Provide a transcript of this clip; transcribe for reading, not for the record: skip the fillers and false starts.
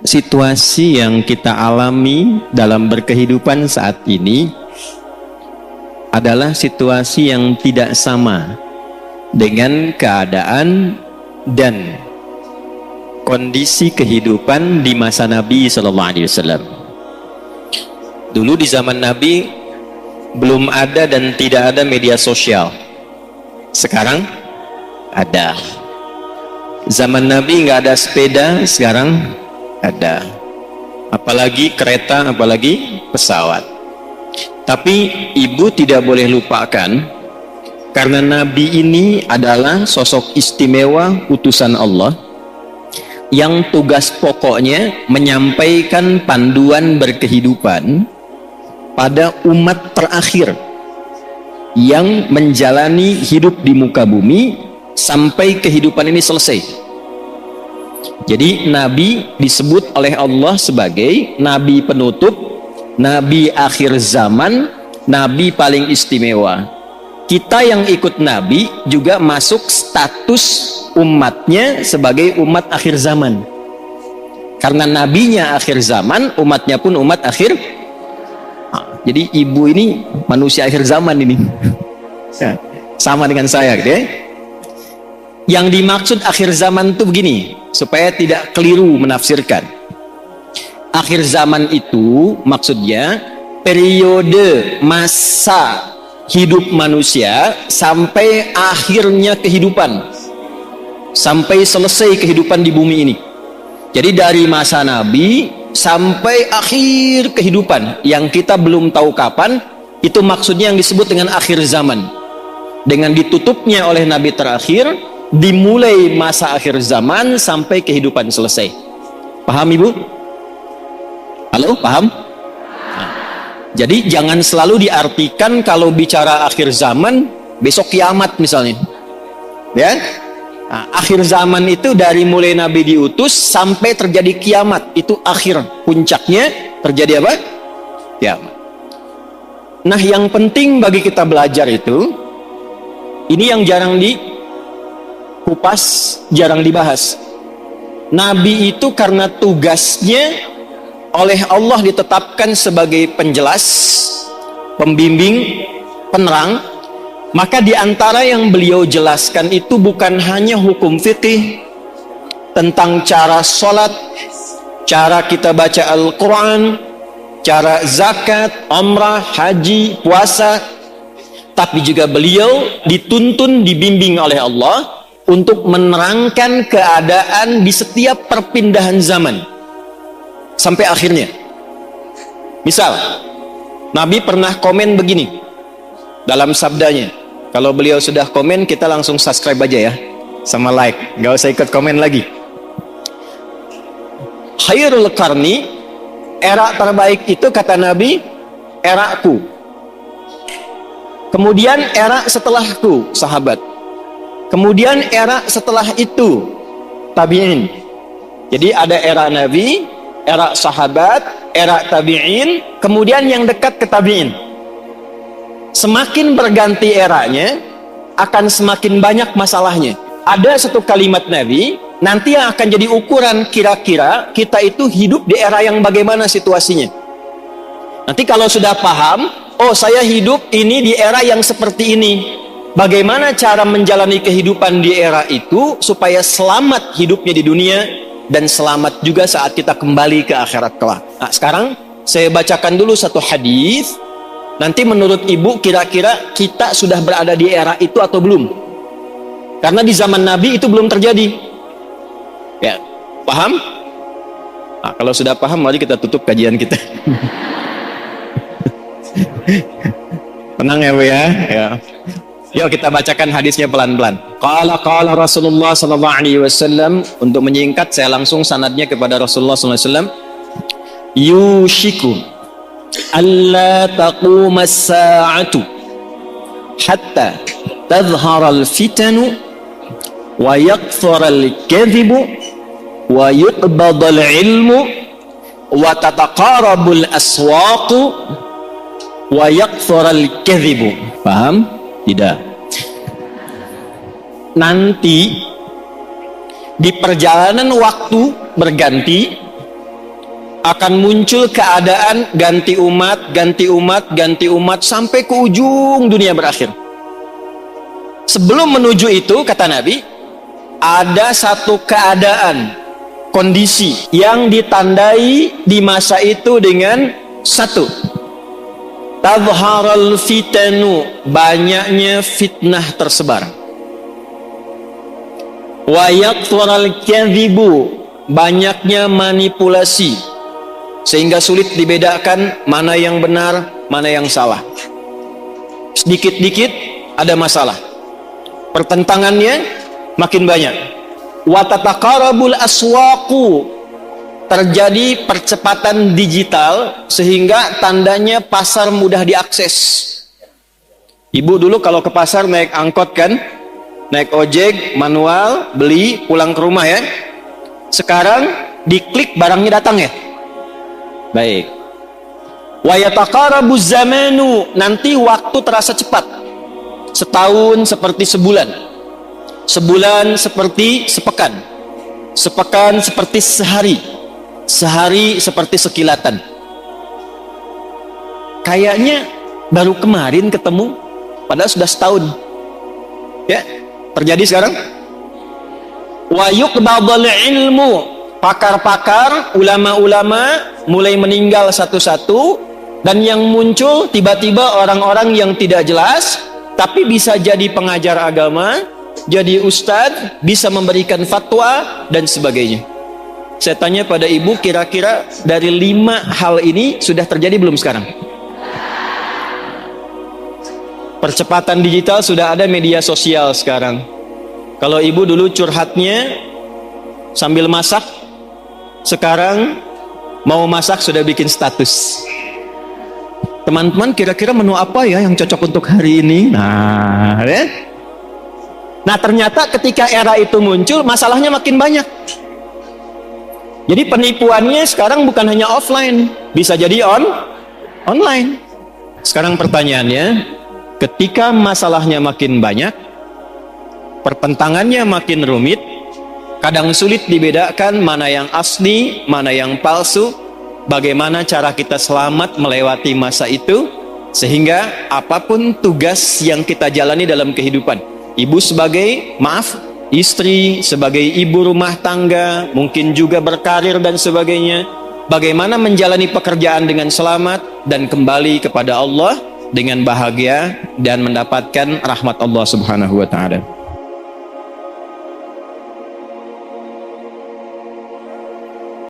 Situasi yang kita alami dalam berkehidupan saat ini adalah situasi yang tidak sama dengan keadaan dan kondisi kehidupan di masa Nabi Sallallahu Alaihi Wasallam. Dulu di zaman Nabi belum ada dan tidak ada media sosial. Sekarang ada. Zaman Nabi nggak ada sepeda, sekarang ada. Apalagi kereta, apalagi pesawat. Tapi ibu tidak boleh lupakan, karena Nabi ini adalah sosok istimewa utusan Allah yang tugas pokoknya menyampaikan panduan berkehidupan pada umat terakhir yang menjalani hidup di muka bumi sampai kehidupan ini selesai. Jadi Nabi disebut oleh Allah sebagai Nabi penutup, Nabi akhir zaman, Nabi paling istimewa. Kita yang ikut Nabi juga masuk status umatnya sebagai umat akhir zaman. Karena Nabinya akhir zaman, umatnya pun umat akhir. Jadi ibu ini manusia akhir zaman ini. Sama dengan saya gitu ya. Yang dimaksud akhir zaman itu begini, supaya tidak keliru menafsirkan. Akhir zaman itu maksudnya periode masa hidup manusia sampai akhirnya kehidupan, sampai selesai kehidupan di bumi ini. Jadi dari masa Nabi sampai akhir kehidupan yang kita belum tahu kapan, itu maksudnya yang disebut dengan akhir zaman. Dengan ditutupnya oleh Nabi terakhir, dimulai masa akhir zaman sampai kehidupan selesai. Paham ibu? Halo, paham? Nah, jadi jangan selalu diartikan kalau bicara akhir zaman besok kiamat misalnya, ya. Nah, akhir zaman itu dari mulai Nabi diutus sampai terjadi kiamat, itu akhir, puncaknya terjadi apa? Kiamat. Nah, yang penting bagi kita belajar itu, ini yang jarang dikupas, jarang dibahas. Nabi itu karena tugasnya oleh Allah ditetapkan sebagai penjelas, pembimbing, penerang, maka di antara yang beliau jelaskan itu bukan hanya hukum fikih tentang cara sholat, cara kita baca Al-Quran, cara zakat, umrah, haji, puasa, tapi juga beliau dituntun, dibimbing oleh Allah untuk menerangkan keadaan di setiap perpindahan zaman sampai akhirnya. Misal, Nabi pernah komen begini dalam sabdanya. Kalau beliau sudah komen, kita langsung subscribe aja ya, sama like, gak usah ikut komen lagi. Khairul qarni, era terbaik itu kata Nabi, eraku. Kemudian era setelahku, sahabat. Kemudian era setelah itu, tabi'in. Jadi ada era Nabi, era sahabat, era tabi'in, kemudian yang dekat ke tabi'in. Semakin berganti eranya, akan semakin banyak masalahnya. Ada satu kalimat Nabi, nanti yang akan jadi ukuran kira-kira kita itu hidup di era yang bagaimana situasinya. Nanti kalau sudah paham, oh saya hidup ini di era yang seperti ini, bagaimana cara menjalani kehidupan di era itu supaya selamat hidupnya di dunia dan selamat juga saat kita kembali ke akhirat kelak. Nah, sekarang saya bacakan dulu satu hadis. Nanti menurut ibu kira-kira kita sudah berada di era itu atau belum? Karena di zaman Nabi itu belum terjadi. Ya, paham? Nah, kalau sudah paham, mari kita tutup kajian kita. Tenang ya Bu ya. Ya. Yuk kita bacakan hadisnya pelan-pelan. Qala Rasulullah sallallahu alaihi wasallam. Untuk menyingkat saya langsung sanadnya kepada Rasulullah sallallahu alaihi wasallam. Yushiku alla taquma as-sa'atu hatta tadhhara al-fitanu wa yakthura al-kadhibu wa yuqbada al-ilmu wa tataqarabu al-aswaqu wa yakthura al-kadhibu. Paham? Tidak. Nanti di perjalanan waktu berganti, akan muncul keadaan ganti umat, ganti umat, ganti umat sampai ke ujung dunia berakhir. Sebelum menuju itu, kata Nabi, ada satu keadaan, kondisi yang ditandai di masa itu dengan satu, tadharal fitanu, banyaknya fitnah tersebar, wa yaqtaral kadhibu, banyaknya manipulasi, sehingga sulit dibedakan mana yang benar, mana yang salah. Sedikit-dikit ada masalah, pertentangannya makin banyak. Wa tataqarabul aswaqu, terjadi percepatan digital sehingga tandanya pasar mudah diakses. Ibu dulu kalau ke pasar naik angkot kan, naik ojek manual, beli pulang ke rumah ya. Sekarang diklik barangnya datang ya. Baik. Wa yataqarabuz zamanu, nanti waktu terasa cepat. Setahun seperti sebulan, sebulan seperti sepekan, sepekan seperti sehari, sehari seperti sekilatan. Kayaknya baru kemarin ketemu, padahal sudah setahun. Ya, terjadi sekarang. Wa yuqbadul ilmu, pakar-pakar, ulama-ulama mulai meninggal satu-satu, dan yang muncul tiba-tiba orang-orang yang tidak jelas, tapi bisa jadi pengajar agama, jadi ustadz, bisa memberikan fatwa dan sebagainya. Saya tanya pada ibu, kira-kira dari 5 hal ini sudah terjadi belum sekarang? Percepatan digital, sudah ada media sosial sekarang. Kalau ibu dulu curhatnya sambil masak, sekarang mau masak sudah bikin status. Teman-teman, kira-kira menu apa ya yang cocok untuk hari ini? Nah, ya? Nah, ternyata ketika era itu muncul, masalahnya makin banyak. Jadi penipuannya sekarang bukan hanya offline, bisa jadi online. Sekarang pertanyaannya, ketika masalahnya makin banyak, pertentangannya makin rumit, kadang sulit dibedakan mana yang asli, mana yang palsu. Bagaimana cara kita selamat melewati masa itu, sehingga apapun tugas yang kita jalani dalam kehidupan, ibu sebagai istri, sebagai ibu rumah tangga, mungkin juga berkarir dan sebagainya, bagaimana menjalani pekerjaan dengan selamat dan kembali kepada Allah dengan bahagia dan mendapatkan rahmat Allah Subhanahu wa ta'ala.